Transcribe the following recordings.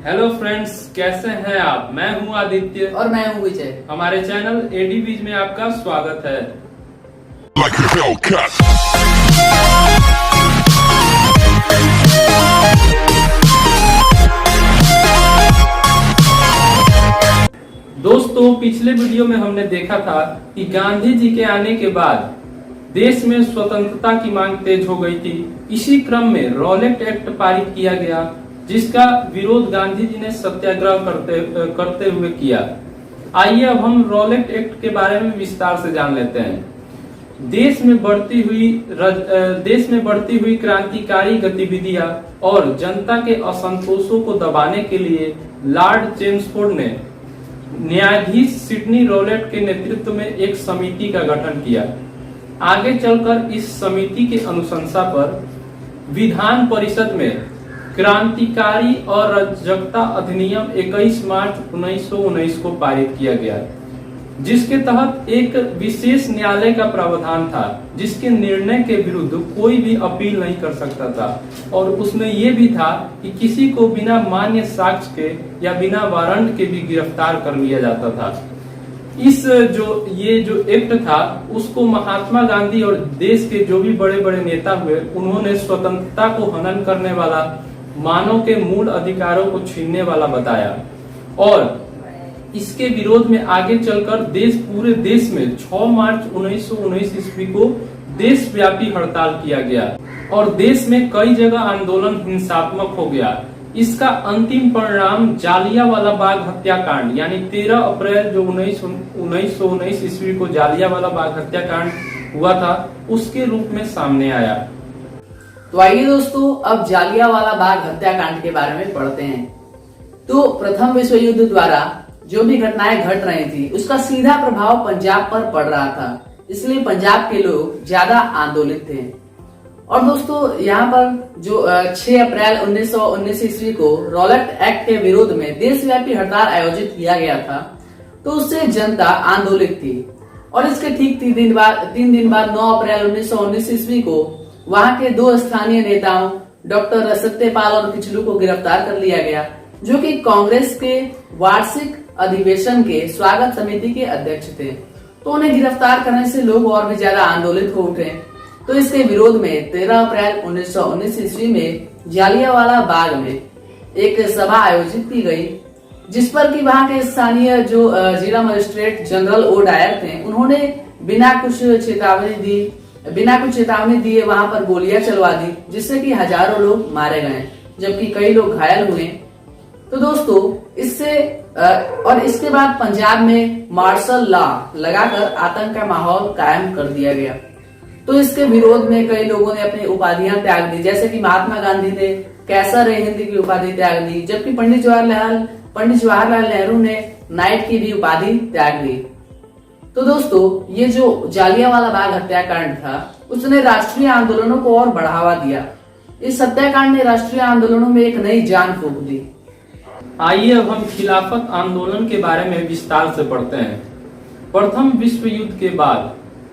Hello friends, कैसे हैं आप? मैं हूं आदित्य और मैं हूं विजय। हमारे चैनल एडीवीज में आपका स्वागत है। Like a Hellcat. दोस्तों, पिछले वीडियो में हमने देखा था कि गांधी जी के आने के बाद देश में स्वतंत्रता की मांग तेज हो गई थी। इसी क्रम में रॉलेट एक्ट पारित किया गया, जिसका विरोध गांधी जी ने सत्याग्रह करते हुए किया। आइए अब हम रॉलेट एक्ट के बारे में विस्तार से जान लेते हैं। देश में बढ़ती हुई क्रांतिकारी गतिविधियां और जनता के असंतोषों को दबाने के लिए लॉर्ड चेम्सफोर्ड ने न्यायाधीश सिडनी रॉलेट के नेतृत्व में एक समिति का गठन किया। आगे चलकर इस समिति के अनुशंसा पर विधान परिषद में क्रांतिकारी और अराजकता अधिनियम 21 मार्च 1919 को पारित किया गया, जिसके तहत एक विशेष न्यायालय का प्रावधान था, जिसके निर्णय के विरुद्ध कोई भी अपील नहीं कर सकता था। और उसमें यह भी था कि किसी को बिना मान्य साक्ष्य के या बिना वारंट के भी गिरफ्तार कर लिया जाता था। ये जो एक्ट था, उसको महात्मा गांधी और देश के जो भी बड़े बड़े नेता हुए, उन्होंने स्वतंत्रता को हनन करने वाला, मानव के मूल अधिकारों को छीनने वाला बताया। और इसके विरोध में आगे चलकर पूरे देश में 6 मार्च 1919 ईस्वी को देशव्यापी हड़ताल किया गया और देश में कई जगह आंदोलन हिंसात्मक हो गया। इसका अंतिम परिणाम जालियांवाला बाग हत्याकांड, यानी 13 अप्रैल जो 1919 ईस्वी को जालियांवाला बाग हत्याकांड हुआ था, उसके रूप में सामने आया। तो आइए दोस्तों, अब जालियांवाला बाग हत्याकांड के बारे में पढ़ते हैं। तो प्रथम विश्व युद्ध द्वारा जो भी घटनाएं घट रही थी, उसका सीधा प्रभाव पंजाब पर पड़ रहा था, इसलिए पंजाब के लोग ज्यादा आंदोलित थे। और दोस्तों, यहाँ पर जो 6 अप्रैल 1919 ईस्वी को रॉलेट एक्ट के विरोध में देशव्यापी हड़ताल आयोजित किया गया था, तो उससे जनता आंदोलित थी। और इसके ठीक 3 दिन बाद 9 अप्रैल 1919 ईस्वी को वहां के 2 स्थानीय नेताओं डॉक्टर सत्यपाल और किचलू को गिरफ्तार कर लिया गया, जो कि कांग्रेस के वार्षिक अधिवेशन के स्वागत समिति के अध्यक्ष थे। तो उन्हें गिरफ्तार करने से लोग और भी ज्यादा आंदोलित हो उठे। तो इसके विरोध में 13 अप्रैल 1919 ईस्वी में जालियांवाला बाग में एक सभा आयोजित की गई, जिस पर कि वहां के स्थानीय जो जिला मजिस्ट्रेट जनरल ओ डायर थे, उन्होंने बिना कुछ चेतावनी दिए वहां पर गोलियां चलवा दी, जिससे कि हजारों लोग मारे गए, जबकि कई लोग घायल हुए। तो दोस्तों, इसके बाद पंजाब में मार्शल लॉ लगाकर आतंक का माहौल कायम कर दिया गया। तो इसके विरोध में कई लोगों ने अपनी उपाधियां त्याग दी, जैसे कि महात्मा गांधी ने कैसर-ए-हिंद की उपाधि त्याग दी, जबकि पंडित जवाहरलाल नेहरू ने नाइट की भी उपाधि त्याग दी। तो दोस्तों, ये जो जालियांवाला बाग हत्याकांड था, उसने राष्ट्रीय आंदोलनों को और बढ़ावा दिया। इस हत्याकांड ने राष्ट्रीय आंदोलनों में एक नई जान फूंक दी। आइए अब हम खिलाफत आंदोलन के बारे में विस्तार से पढ़ते हैं। प्रथम विश्व युद्ध के बाद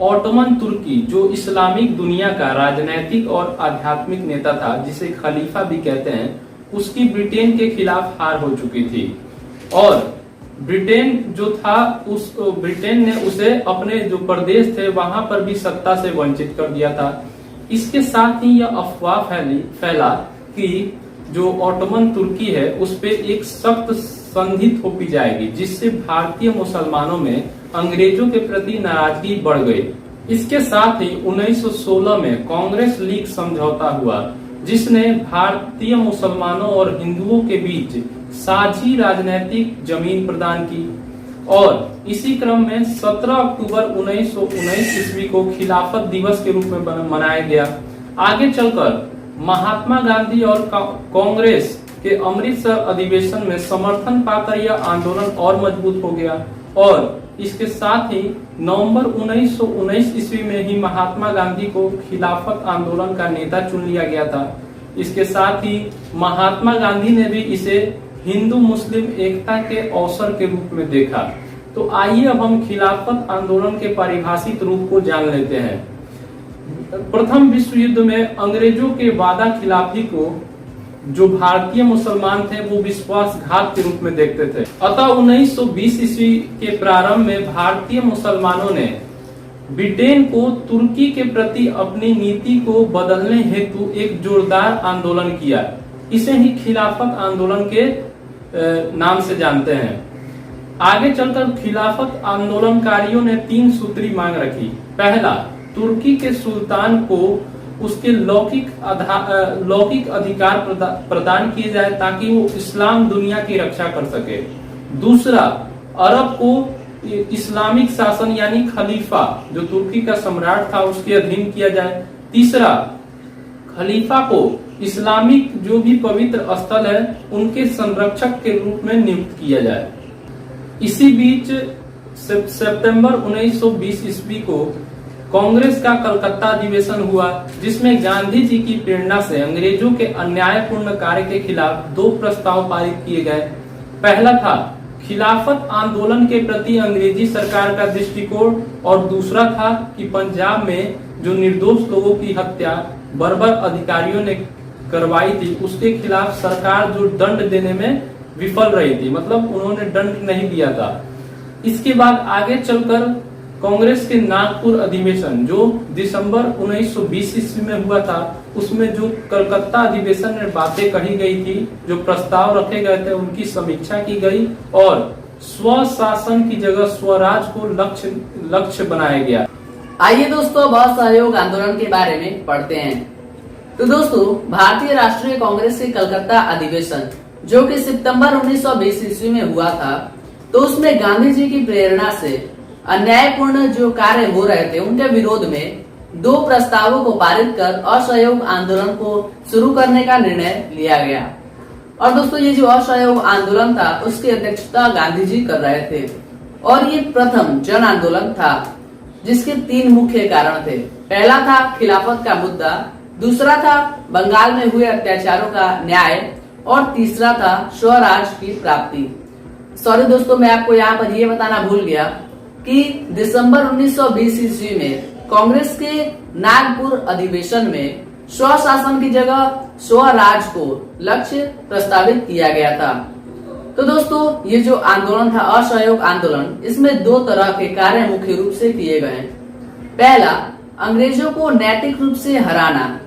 ऑटोमन तुर्की, जो इस्लामिक दुनिया का राजनैतिक और आध्यात्मिक नेता था, जिसे खलीफा भी कहते हैं, उसकी ब्रिटेन के खिलाफ हार हो चुकी थी। और ब्रिटेन ने उसे अपने जो प्रदेश थे वहां पर भी सत्ता से वंचित कर दिया था। इसके साथ ही यह अफवाह फैला कि जो ऑटोमन तुर्की है, उस पे एक सख्त संधि थोपी जाएगी, जिससे भारतीय मुसलमानों में अंग्रेजों के प्रति नाराजगी बढ़ गई। इसके साथ ही 1916 में कांग्रेस लीग समझौता हुआ, जिसने भारतीय मुसलमानों और हिंदुओं के बीच साझी राजनीतिक जमीन प्रदान की। और इसी क्रम में 17 अक्टूबर 1919 ईस्वी को खिलाफत दिवस के रूप में मनाया गया। आगे चलकर महात्मा गांधी और कांग्रेस के अमृतसर अधिवेशन में समर्थन पाकर यह आंदोलन और मजबूत हो गया। और इसके साथ ही नवंबर 1919 ईस्वी में ही महात्मा गांधी को खिलाफत आंदोलन का नेता चुन लिया गया था। इसके साथ ही महात्मा गांधी ने भी इसे हिंदू मुस्लिम एकता के अवसर के रूप में देखा। तो आइए अब हम खिलाफत आंदोलन के परिभाषित रूप को जान लेते हैं। प्रथम विश्व युद्ध में अंग्रेजों के वादा खिलाफी को जो भारतीय मुसलमान थे वो विश्वासघात के रूप में देखते थे। अतः 1920 ईस्वी के प्रारंभ में भारतीय मुसलमानों ने ब्रिटेन को तुर्की के प्रति अपनी नीति को बदलने हेतु एक जोरदार आंदोलन किया। इसे ही खिलाफत आंदोलन के नाम से जानते हैं। आगे चलकर खिलाफत आंदोलनकारियों ने 3 सूत्री मांग रखी। पहला, तुर्की के सुल्तान को उसके लौकिक अधिकार प्रदान किए जाए ताकि वो इस्लाम दुनिया की रक्षा कर सके। दूसरा, अरब को इस्लामिक शासन यानी खलीफा जो तुर्की का सम्राट था उसके अधीन किया जाए। तीसरा, खलीफा को इस्लामिक जो भी पवित्र स्थल है उनके संरक्षक के रूप में नियुक्त किया जाए। इसी बीच सितंबर 1920 ईस्वी को कांग्रेस का कलकत्ता अधिवेशन हुआ, जिसमें गांधी जी की प्रेरणा से अंग्रेजों के अन्यायपूर्ण कार्य के खिलाफ 2 प्रस्ताव पारित किए गए। पहला था खिलाफत आंदोलन के प्रति अंग्रेजी सरकार का दृष्टिकोण और दूसरा था कि पंजाब में जो निर्दोष लोगों की हत्या बर्बर अधिकारियों ने करवाई थी उसके खिलाफ सरकार जो दंड देने में विफल रही थी, मतलब उन्होंने दंड नहीं दिया था। इसके बाद आगे चलकर कांग्रेस के नागपुर अधिवेशन जो दिसंबर 1920 ईस्वी में हुआ था, उसमें जो कलकत्ता अधिवेशन में बातें कही गई थी, जो प्रस्ताव रखे गए थे, उनकी समीक्षा की गई और स्वशासन की जगह स्वराज को लक्ष्य बनाया गया। आइए दोस्तों, बहुत सहयोग आंदोलन के बारे में पढ़ते हैं। तो दोस्तों, भारतीय राष्ट्रीय कांग्रेस के कलकत्ता अधिवेशन जो कि सितंबर 1920 ईस्वी में हुआ था, तो उसमें गांधी जी की प्रेरणा से अन्यायपूर्ण जो कार्य हो रहे थे उनके विरोध में 2 प्रस्तावों को पारित कर असहयोग आंदोलन को शुरू करने का निर्णय लिया गया। और दोस्तों, ये जो असहयोग आंदोलन था उसकी अध्यक्षता गांधी जी कर रहे थे और ये प्रथम जन आंदोलन था जिसके 3 मुख्य कारण थे। पहला था खिलाफत का मुद्दा, दूसरा था बंगाल में हुए अत्याचारों का न्याय और तीसरा था स्वराज की प्राप्ति। सॉरी दोस्तों, मैं आपको यहाँ पर ये बताना भूल गया कि दिसंबर 1920 ईस्वी में कांग्रेस के नागपुर अधिवेशन में स्वशासन की जगह स्वराज को लक्ष्य प्रस्तावित किया गया था। तो दोस्तों, ये जो आंदोलन था असहयोग आंदोलन, इसमें 2 तरह के कार्य मुख्य रूप से किए गए। पहला, अंग्रेजों को नैतिक रूप से हराना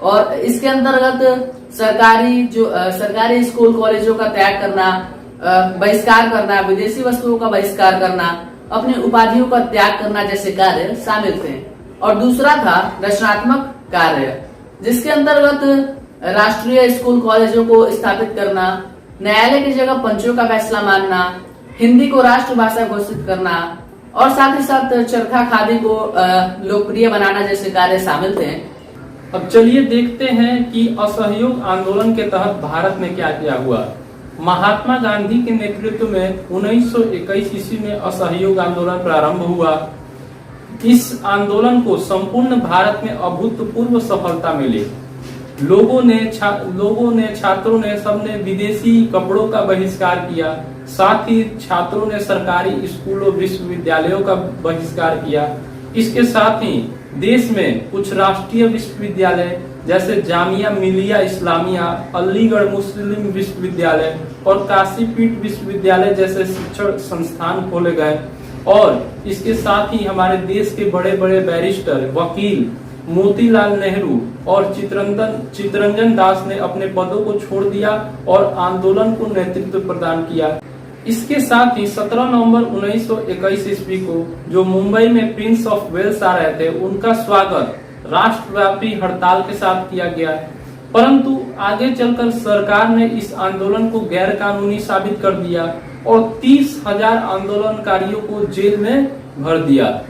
और इसके अंतर्गत सरकारी स्कूल कॉलेजों का त्याग करना, बहिष्कार करना, विदेशी वस्तुओं का बहिष्कार करना, अपनी उपाधियों का त्याग करना जैसे कार्य शामिल थे। और दूसरा था रचनात्मक कार्य, जिसके अंतर्गत राष्ट्रीय स्कूल कॉलेजों को स्थापित करना, न्यायालय की जगह पंचों का फैसला मानना, हिंदी को राष्ट्रभाषा घोषित करना और साथ ही साथ चरखा खादी को लोकप्रिय बनाना जैसे कार्य शामिल थे। अब चलिए देखते हैं कि असहयोग आंदोलन के तहत भारत में क्या क्या हुआ। महात्मा गांधी के नेतृत्व में 1921 ईस्वी में असहयोग आंदोलन प्रारंभ हुआ। इस आंदोलन को संपूर्ण भारत में अभूतपूर्व सफलता मिली। लोगों ने छात्रों ने सबने विदेशी कपड़ों का बहिष्कार किया, साथ ही छात्रों ने सरकारी स्कूलों विश्वविद्यालयों का बहिष्कार किया। इसके साथ ही देश में कुछ राष्ट्रीय विश्वविद्यालय जैसे जामिया मिलिया इस्लामिया, अलीगढ़ मुस्लिम विश्वविद्यालय और काशीपीठ विश्वविद्यालय जैसे शिक्षण संस्थान खोले गए। और इसके साथ ही हमारे देश के बड़े बड़े बैरिस्टर, वकील मोतीलाल नेहरू और चित्तरंजन दास ने अपने पदों को छोड़ दिया और आंदोलन को नेतृत्व प्रदान किया। इसके साथ ही 17 नवंबर 1921 ईस्वी को जो मुंबई में प्रिंस ऑफ वेल्स आ रहे थे, उनका स्वागत राष्ट्रव्यापी हड़ताल के साथ किया गया। परंतु आगे चलकर सरकार ने इस आंदोलन को गैर कानूनी साबित कर दिया और 30,000 आंदोलनकारियों को जेल में भर दिया।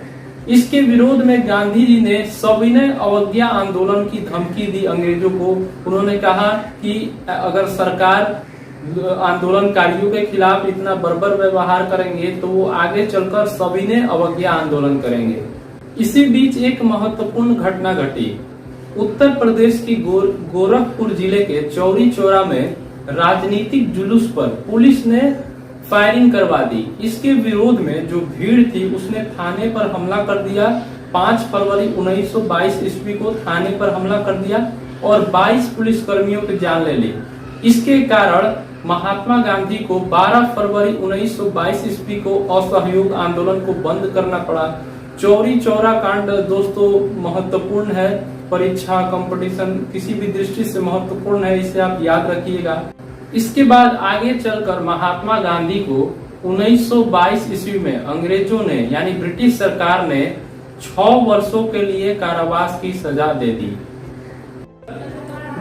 इसके विरोध में गांधी जी ने सविनय अवज्ञा आंदोलन की धमकी दी अंग्रेजों को। उन्होंने कहा कि अगर सरकार आंदोलनकारियों के खिलाफ इतना बर्बर व्यवहार करेंगे तो वो आगे चलकर सविनय अवज्ञा आंदोलन करेंगे। इसी बीच एक महत्वपूर्ण घटना घटी। उत्तर प्रदेश की गोरखपुर जिले के चौरी चौरा में राजनीतिक जुलूस पर पुलिस ने फायरिंग करवा दी। इसके विरोध में जो भीड़ थी उसने थाने पर हमला कर दिया। 5 फरवरी 1922 ईस्वी को थाने पर हमला कर दिया और 22 पुलिस कर्मियों की जान ले ली। इसके कारण महात्मा गांधी को 12 फरवरी 1922 ईस्वी को असहयोग आंदोलन को बंद करना पड़ा। चौरी चौरा कांड दोस्तों महत्वपूर्ण है, परीक्षा कंपटीशन किसी भी दृष्टि से महत्वपूर्ण है, इसे आप याद रखिएगा। इसके बाद आगे चलकर महात्मा गांधी को 1922 ईस्वी में अंग्रेजों ने यानी ब्रिटिश सरकार ने 6 वर्षों के लिए कारावास की सजा दे दी।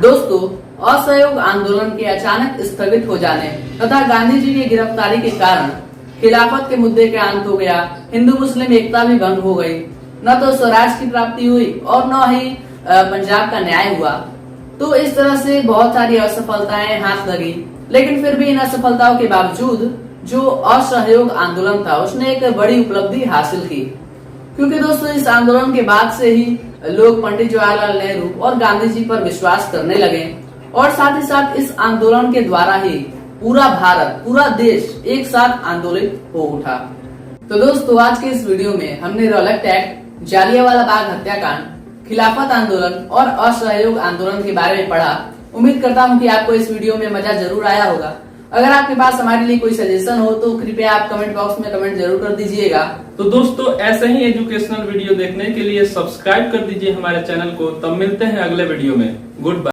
दोस्तों, असहयोग आंदोलन के अचानक स्थगित हो जाने तथा गांधी जी की गिरफ्तारी के कारण खिलाफत के मुद्दे का अंत हो गया। हिंदू मुस्लिम एकता भी भंग हो गई, न तो स्वराज की प्राप्ति हुई और न ही पंजाब का न्याय हुआ। तो इस तरह से बहुत सारी असफलताएं हाथ लगी, लेकिन फिर भी इन असफलताओं के बावजूद जो असहयोग आंदोलन था उसने एक बड़ी उपलब्धि हासिल की, क्योंकि दोस्तों इस आंदोलन के बाद से ही लोग पंडित जवाहरलाल नेहरू और गांधी जी पर विश्वास करने लगे और साथ ही साथ इस आंदोलन के द्वारा ही पूरा भारत, पूरा देश एक साथ आंदोलित हो उठा। तो दोस्तों आज के इस वीडियो में हमने रॉलेट एक्ट, जालियांवाला बाग हत्याकांड, खिलाफत आंदोलन और असहयोग आंदोलन के बारे में पढ़ा। उम्मीद करता हूँ कि आपको इस वीडियो में मजा जरूर आया होगा। अगर आपके पास हमारे लिए कोई सजेशन हो तो कृपया आप कमेंट बॉक्स में कमेंट जरूर कर दीजिएगा। तो दोस्तों ऐसे ही एजुकेशनल वीडियो देखने के लिए सब्सक्राइब कर दीजिए हमारे चैनल को। तब मिलते हैं अगले वीडियो में। Good bye.